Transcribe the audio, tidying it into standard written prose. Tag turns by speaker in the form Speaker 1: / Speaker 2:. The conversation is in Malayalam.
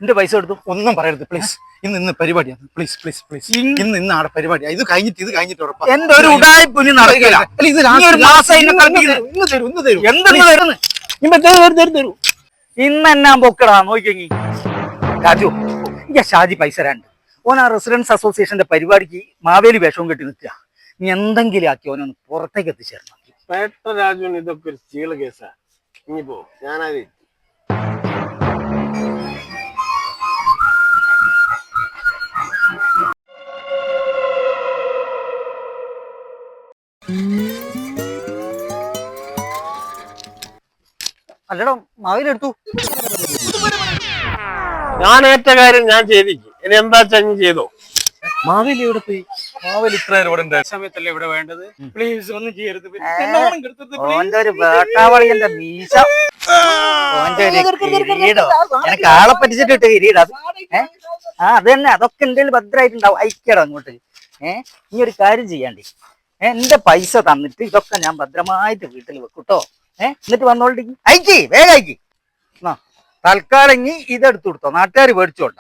Speaker 1: എന്റെ പൈസ എടുത്തു.
Speaker 2: ഒന്നും പറയരുത് പ്ലീസ്. ഇന്ന് പരിപാടിയാണ്. Please please please. ഇന്ന് ആടെ പരിപാടിയാണ്. ഇത് കഴിഞ്ഞിട്ട് ഉറപ്പാ.
Speaker 1: എന്റെ ഒരു ഉടായ്പ ഇനി നടക്കില്ല. ഇന്ന് എന്നാ പൊക്കടാ നോക്കിയെങ്കി രാജു. എനിക്ക് ഷാജി പൈസ തരാണ്ട്. ഓൻ ആ റെസിഡൻസ് അസോസിയേഷന്റെ പരിപാടിക്ക് മാവേലി വേഷവും കെട്ടി നിൽക്കുക. നീ എന്തെങ്കിലും ആക്കി ഓനൊന്ന് പുറത്തേക്ക് എത്തിച്ചേരണം.
Speaker 3: രാജുവിന് ഇതൊക്കെ ഒരു ചീള കേസാ. ഇനിയിപ്പോ ഞാനത്
Speaker 1: അല്ലടോ മാവേലെടുത്തു.
Speaker 3: ഞാൻ ഏറ്റ കാര്യം ഞാൻ ചെയ്തിരിക്കും. ഇനി എന്താ ചങ്ങി ചെയ്തോ.
Speaker 1: മാവേലി എവിടെ പോയി?
Speaker 2: മാവേലി ഇത്ര ഇവിടെ സമയത്തല്ലേ ഇവിടെ വേണ്ടത്. പ്ലീസ് ഒന്നും ചെയ്യരുത്.
Speaker 1: ഓന്റെ ഒരു വേട്ടാവളിയന്റെ മീശ, ഓന്റെ ഒരു കിരീടോ. എനിക്ക് ആളെ പറ്റിച്ചിട്ട് കിരീടം അത്. അത് തന്നെ. അതൊക്കെ എന്റെ ഭദ്രമായിട്ടുണ്ടാവും. അയക്കടോ അങ്ങോട്ട്. ഇനി ഒരു കാര്യം ചെയ്യാണ്ടി. എന്റെ പൈസ തന്നിട്ട് ഇതൊക്കെ ഞാൻ ഭദ്രമായിട്ട് വീട്ടിൽ വെക്കൂട്ടോ. എന്നിട്ട് വന്നോളി. അയക്കി വേഗം അയക്കി. തൽക്കാലം ഇനി ഇതെടുത്തു കൊടുത്തോ. നാട്ടുകാർ മേടിച്ചോണ്ട.